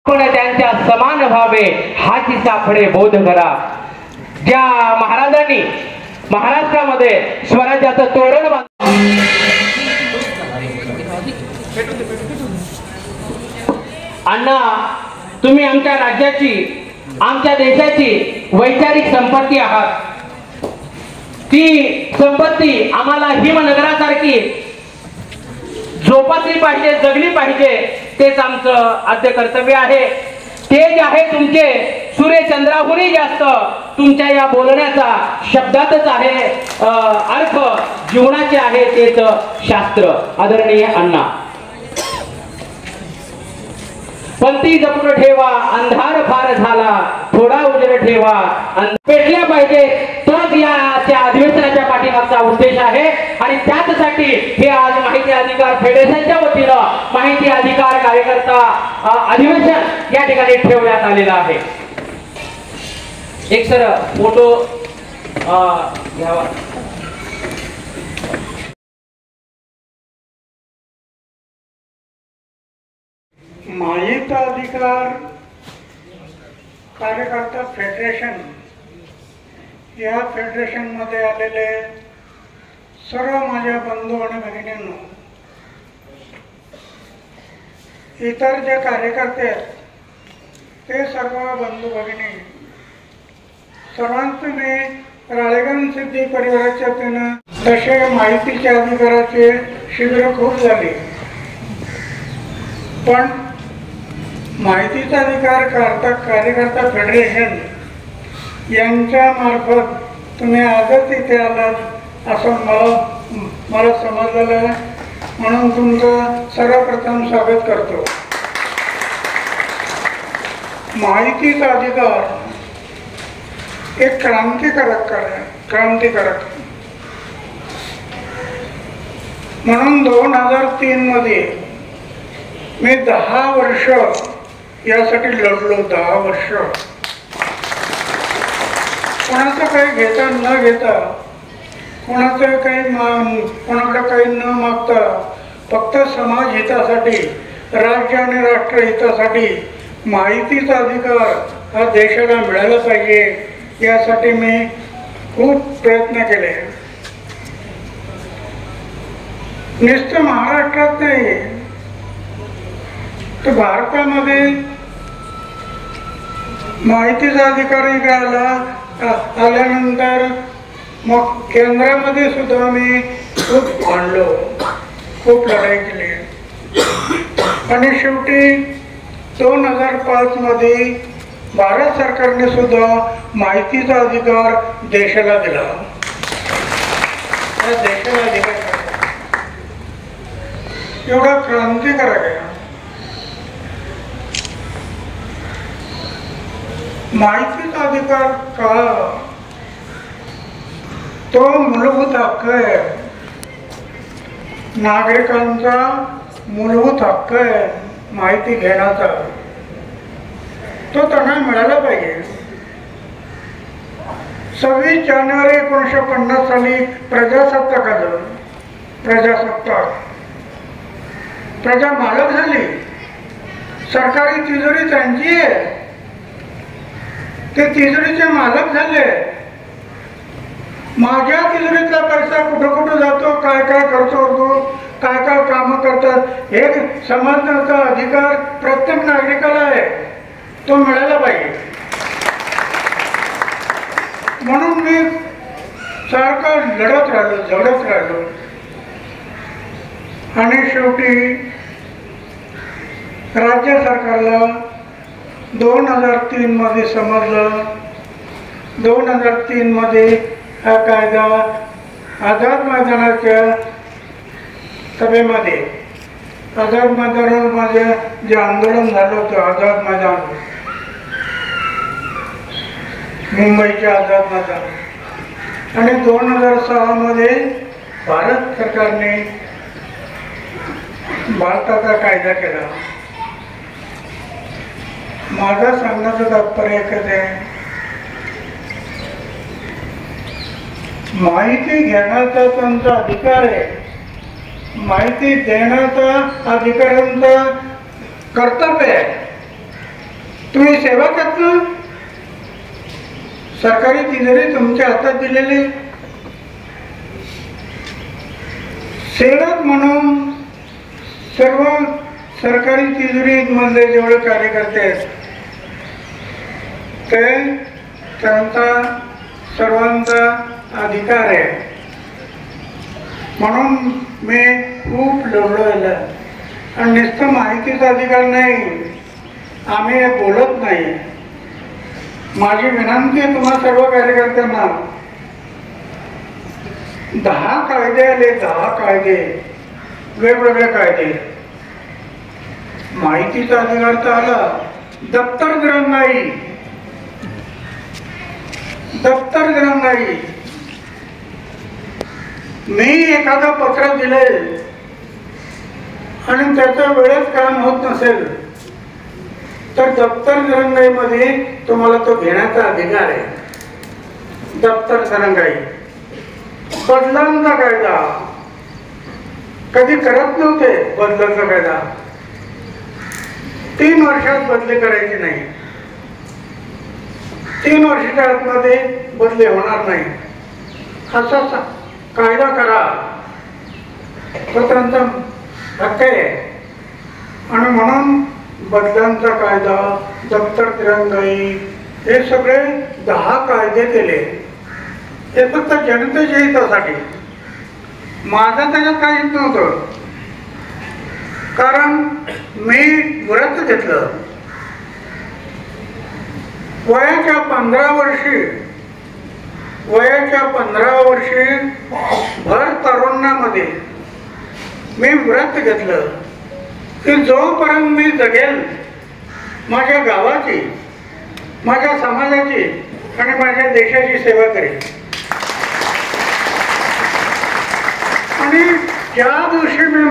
पण त्यांच्या समान व्हावे हाची सापडे बोध करा। ज्या महाराजांनी महाराष्ट्रामध्ये स्वराज्याचं तोरण अण्णा, तुम्ही आमच्या राज्याची आमच्या देशाची वैचारिक संपत्ती आहात। ती संपत्ती आम्हाला हिमनगरासारखी जोपासली पाहिजे, जगली पाहिजे, तेच आमचं आद्य कर्तव्य आहे। तेज आहे तुमचे सूर्यचंद्राहूनही जास्त तुमच्या या बोलण्याचा शब्दातच आहे अर्थ, जीवनाचे आहे तेच शास्त्र। आदरणीय अण्णा, पंथी जपून ठेवा, अंधार फार झाला, थोडा उजेड ठेवा, पेटल्या पाहिजे, तोच या अधिवेशनाच्या पाठीमागचा उद्देश आहे। आणि त्याचसाठी हे आज माहिती अधिकार फेडरेशनच्या वतीनं माहिती अधिकार कार्यकर्ता अधिवेशन या ठिकाणी ठेवण्यात आलेलं आहे। एक सर फोटो घ्यावा। माहिती अधिकार कार्यकर्ता फेडरेशन या फेडरेशन मध्ये आलेले सर्व माझ्या बंधू आणि भगिनींनो, इतर जे कार्यकर्ते आहेत ते सर्व बंधू भगिनी सर्वांचे मी राळेगण सिद्धी परिवाराच्या वतीनं तसे माहितीच्या अधिकाराचे शिबिर खूप झाली, पण माहितीचा अधिकार कार्यकर्ता फेडरेशन यांच्या मार्फत तुम्ही आजच इथे आलात असं मला समजलेलं आहे, म्हणून तुमचं सर्वप्रथम स्वागत करतो। माहितीचा अधिकार एक क्रांतिकारक म्हणून 2003 मध्ये मी 10 वर्ष यासाठी लढलो। 10 वर्ष कोणाचं काही घेता न घेता, कोणाचं कोणाकडे काही न मागता, फक्त समाज हितासाठी, राज्य आणि राष्ट्र हितासाठी माहितीचा अधिकार हा देशाला मिळाला पाहिजे यासाठी मी खूप प्रयत्न केले। नुसतं महाराष्ट्रात नाही तर भारतामध्ये माहितीचा अधिकार आल्यानंतर मग केंद्रामध्ये सुद्धा मी खूप भांडलो, खूप लढाई केली आणि शेवटी 2005 मध्ये भारत सरकारने सुद्धा माहितीचा अधिकार देशाला दिला। देशाला दिला एवढा क्रांतिकारक आहे। माहितीचा अधिकार का? तो मूलभूत हक्क आहे, नागरिकांचा मूलभूत हक्क आहे माहिती घेण्याचा, तो त्यांना मिळाला पाहिजे। 26 जानेवारी 1950 साली प्रजासत्ताक आलं। प्रजा मालक झाली, सरकारी तिजोरी त्यांची आहे, ते तिजोरीचे मालक झाले। माझ्या तिजोरीतला पैसा कुठं कुठं जातो, काय काय खर्च होतो, काय काय कामं करतात हे समजण्याचा अधिकार प्रत्येक नागरिकाला आहे, तो मिळाला पाहिजे। म्हणून मी सारखं झगडत राहिलो आणि शेवटी राज्य सरकारला 2003 मध्ये समजलं। 2003 मध्ये हा कायदा आझाद मैदानाच्या सभेमध्ये, आझाद मैदानामध्ये जे आंदोलन झालं होतं, आझाद मैदान, मुंबईचे आझाद मैदान, आणि 2006 मध्ये भारत सरकारने भारताचा कायदा केला। माझा सांगण्याचं तात्पर्य एकच आहे, माहिती घेण्याचा त्यांचा अधिकार आहे, माहिती देण्याचा अधिकाऱ्यांचा कर्तव्य आहे, तुम्ही सेवा करता, सरकारी तिजोरी तुमच्या हातात दिलेली, सेवक म्हणून सर्व सरकारी तिजोरीमधले जेवढे कार्यकर्ते आहेत ते त्यांचा सर्वांचा अधिकार आहे. म्हणून मी खूप लढलो याला. आणि नुसतं माहितीचा अधिकार नाही, आम्ही बोलत नाही. माझी विनंती आहे तुम्हा सर्व कार्यकर्त्यांना, 10 कायदे आले, 10 कायदे, वेगवेगळे कायदे. माहितीचा अधिकार तर आला, दप्तर दिरंगाई, दप्तर दिरंगाई. मी एखादा पत्र दिले आणि त्याच्या वेळेत काम होत नसेल तर दप्तर दिरंगाईमध्ये तुम्हाला तो घेण्याचा अधिकार आहे. दप्तर दिरंगाई. बदलांचा कायदा कधी करत नव्हते. बदलांचा कायदा 3 वर्षात बदली करायची नाही. 3 वर्षाच्या आतमध्ये बदली होणार नाही असा कायदा करा, तो त्यांचा हक्क आहे. आणि म्हणून बदलांचा कायदा, दप्तर दिरंगाई, हे सगळे 10 कायदे केले. हे फक्त जनतेच्या हितासाठी. माझं त्याच्यात काहीच नव्हतं, कारण मी व्रत घेतलं. वयाच्या 15 वर्षी भर तारुण्यामध्ये मी व्रत घेतलं की जोपर्यंत मी जगेल माझ्या गावाची, माझ्या समाजाची आणि माझ्या देशाची सेवा करेन. आणि ज्या दिवशी मी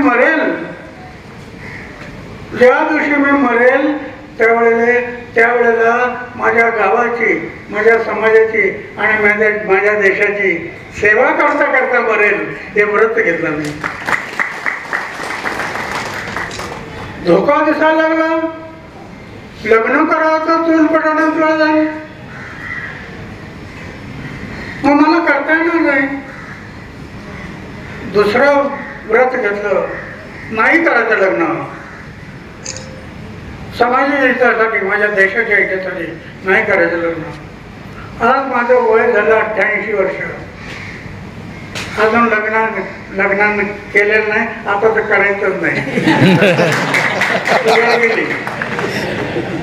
मरेल त्यावेळेला माझ्या गावाची, माझ्या समाजाची आणि माझ्या देशाची सेवा करता करता मरेल, हे व्रत घेतलं मी. धोका दिसायला लागला, लग्न करायचं चूल पटावून जाईल, मग मला करता येणार नाही. दुसरं व्रत घेतलं, नाही करायचं लग्न. समाजाच्या हितासाठी, माझ्या देशाच्या हितासाठी नाही करायचं लग्न. आज माझं वय झालं 88 वर्ष. अजून लग्न केलेलं नाही, आता तर करायचंच नाही. गेली.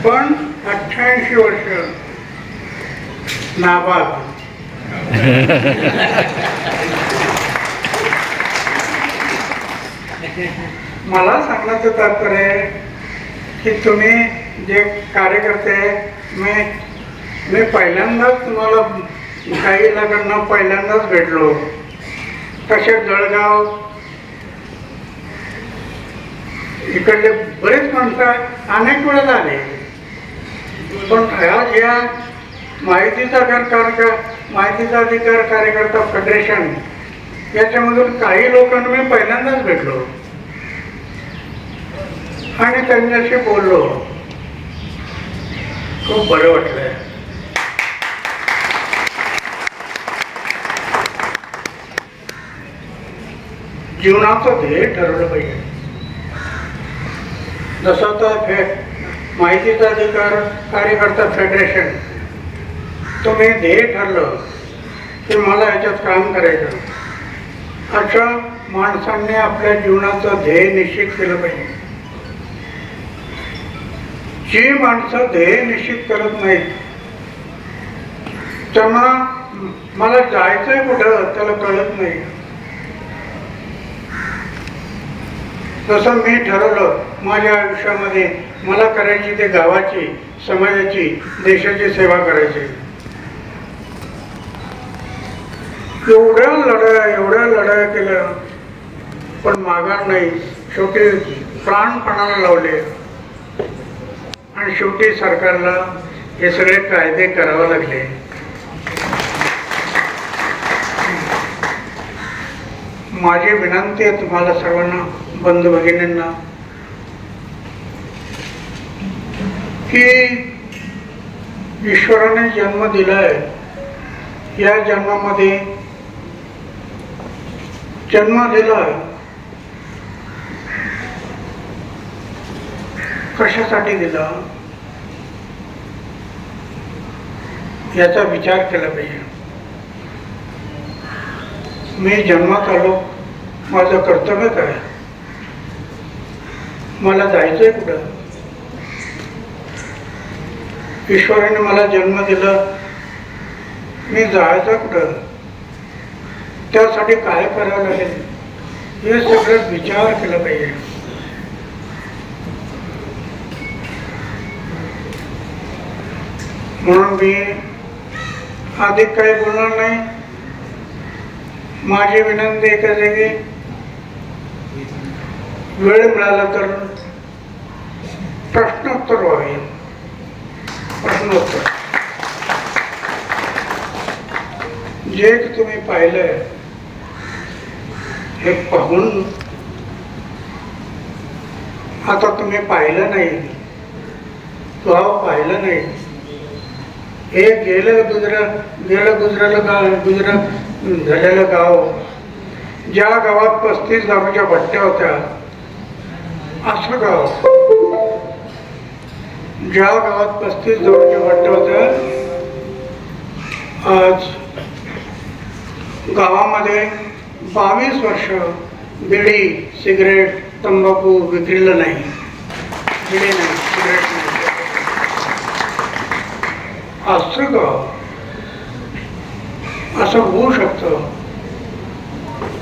पण 88 वर्ष नाबाद. मला सांगण्याचं तात्पर्य आहे की तुम्ही जे कार्यकर्ते, मी पहिल्यांदाच तुम्हाला काही लोकांना पहिल्यांदाच भेटलो. तसेच जळगाव इकडले बरेच माणसं अनेक वेळेला आले. पण आज या माहितीचा अधिकार कार्यकर्ता फेडरेशन याच्यामधून काही लोकांना मी पहिल्यांदाच भेटलो आणि त्यांच्याशी बोललो. खूप बरं वाटलं. जीवनाचं ध्येय ठरवलं पाहिजे. जसं तर माहितीचा अधिकार कार्यकर्ता फेडरेशन, तुम्ही ध्येय ठरलं की मला याच्यात काम करायचं, अशा माणसांनी आपल्या जीवनाचं ध्येय निश्चित केलं पाहिजे. जी माणसं ध्येय निश्चित करत नाहीत त्यांना मला जायचंय कुठं त्याला कळत नाही. तसं मी ठरवलं माझ्या आयुष्यामध्ये मला करायची ते गावाची, समाजाची, देशाची सेवा करायची. एवढ्या लढाया केल्या पण माघार नाही. शेवटी प्राणपणाला लावले आणि शेवटी सरकारला हे सगळे कायदे करावे लागले. माझी विनंती आहे तुम्हाला सर्वांना, बंधू भगिनींना, की ईश्वराने जन्म दिलाय, या जन्मामध्ये जन्म दिलाय कशासाठी दिला याचा विचार केला पाहिजे. मी जन्मात आलो, माझं कर्तव्य काय, मला जायचंय कुठं, ईश्वराने मला जन्म दिला, मी जायचं कुठं, त्यासाठी काय करावं लागेल हे सगळं विचार केला पाहिजे. म्हणून मी अधिक काही बोलणार नाही. माझी विनंती एकच आहे की वेळ मिळाला तर प्रश्नोत्तर व्हावे. प्रश्नोत्तर जे तुम्ही पाहिलंय हे पाहून, आता तुम्ही पाहिलं नाही, गाव पाहिलं नाही, हे गेलं गुजरात झालेलं गाव, ज्या गावात 35 दारूच्या भट्ट्या होत्या, असं गाव, ज्या गावात 35 दारूच्या भट्ट्या होत्या, आज गावामध्ये 22 वर्ष बिडी, सिगरेट, तंबाखू विक्रीला नाही, बिडी नाही, सिगरेट नाही. असं गाव, असं होऊ शकतं.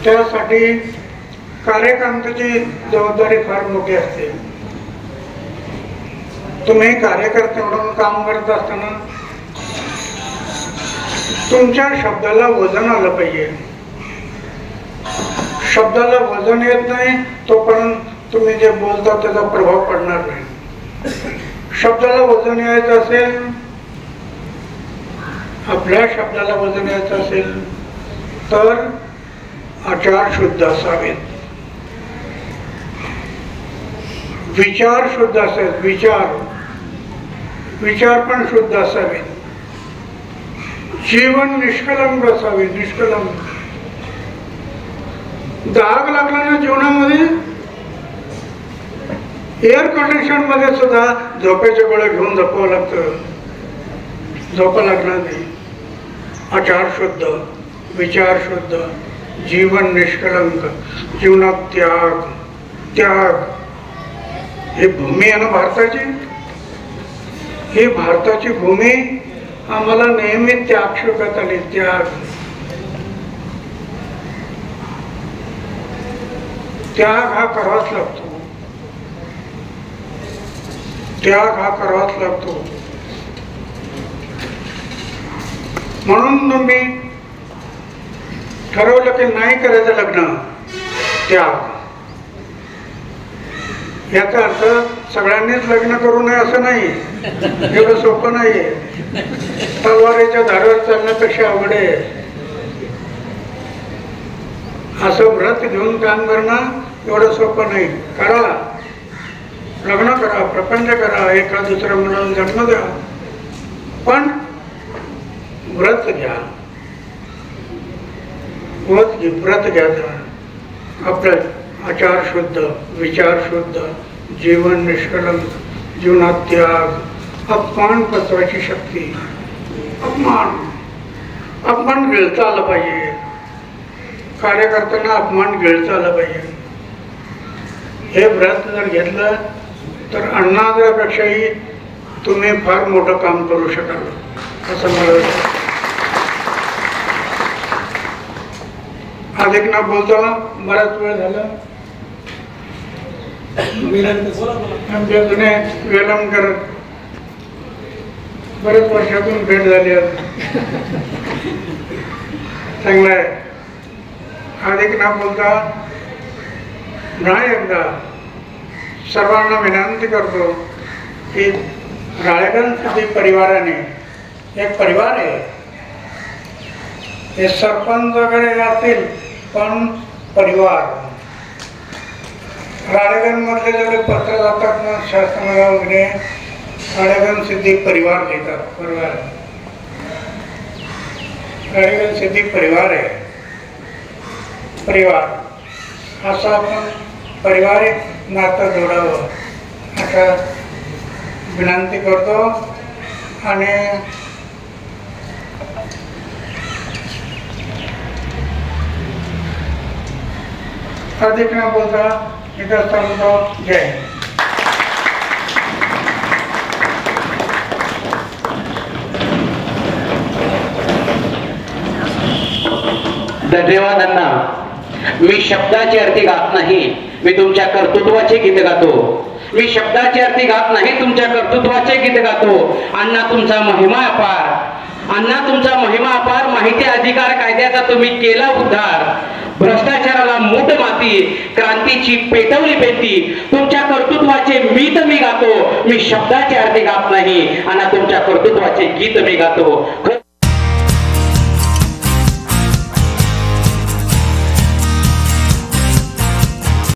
त्यासाठी कार्यकर्त्याची जबाबदारी फार मोठी असते. तुम्ही कार्यकर्ते म्हणून काम करत असताना तुमच्या शब्दाला वजन आलं पाहिजे. शब्दाला वजन येत नाही तोपर्यंत तुम्ही जे बोलता त्याचा प्रभाव पडणार नाही. शब्दाला वजन यायचं असेल, आपल्या शब्दाला वजन यायचं असेल तर आचार शुद्ध असावेत, विचार शुद्ध असावेत, विचार पण शुद्ध असावेत, जीवन निष्कलंक असावे, निष्कलंक. डाग लागला ना जीवनामध्ये, एअर कंडिशन मध्ये सुद्धा झोपेचे गोळे घेऊन झोपावं लागतं, झोपा लागणार नाही. आचार शुद्ध, विचार शुद्ध, जीवन निष्कलंक, जीवनात त्याग. त्याग ही भूमी आहे ना भारताची, ही भारताची भूमी आम्हाला नेहमी त्याग शिकवत आली. त्याग, त्याग हा करावाच लागतो, त्याग हा करावाच लागतो. म्हणून मी ठरवलं की नाही करायचं लग्न. त्याग, याचा अर्थ सगळ्यांनीच लग्न करू नये असं नाही, एवढं सोपं नाहीये. तलवारीच्या धारेवर चालण्यापेक्षा अवघड आहे. असं व्रत घेऊन काम करणं एवढं सोपं नाही. करा, लग्न करा, प्रपंच करा, एका दुसऱ्या मुलाला जन्म द्या, पण व्रत घ्या, व्रत घ्या. आपलं आचार शुद्ध, विचार शुद्ध, जीवन निष्कलंक, जीवनात त्याग, अपमान पचवायची शक्ती. अपमान गिळता आलं पाहिजे, कार्यकर्त्यांना अपमान गिळता आलं पाहिजे. हे व्रत जर घेतलं तर अण्णापेक्षाही तुम्ही फार मोठं काम करू शकाल असं मला वाटतं. अधिक न बोलता बराच वेळ झाला. आमच्या जुने वेलमकर बरेच वर्षातून भेट झाली आहे, चांगलं आहे. अधिक न बोलता नाही एकदा सर्वांना विनंती करतो की राळेगण परिवाराने, एक परिवार आहे, हे सरपंच वगैरे असतील पण परिवार. राळेगण मधले जेवढे पत्र जातात ना शासनाला वगैरे, अडेगन सिद्दीक परिवार लिहितात. अडेगन सिद्दीक परिवार आहे. परिवार असं आपण पारिवारिक नातं जोडावं असा विनंती करतो. आणि अधिक न बोलता इथं सांगतो जय हिंद. धन्यवाद अण्णा. मी शब्दाची अर्थी गात नाही, मी तुमच्या कर्तृत्वाचे गीत गातो. मी शब्दाची अर्थी गात नाही, तुमच्या कर्तृत्वाचे गीत गातो. अण्णा तुमचा महिमा अपार, अण्णा तुमचा महिमा अपार. माहिती अधिकार कायद्याचा तुम्ही केला उद्धार. भ्रष्टाचाराला मूठ माती, क्रांतीची पेटवली पेटी. तुमच्या कर्तृत्वाचे मीत मी गातो. मी शब्दाचे अर्थी गात नाही, अण्णा तुमच्या कर्तृत्वाचे गीत मी गातो.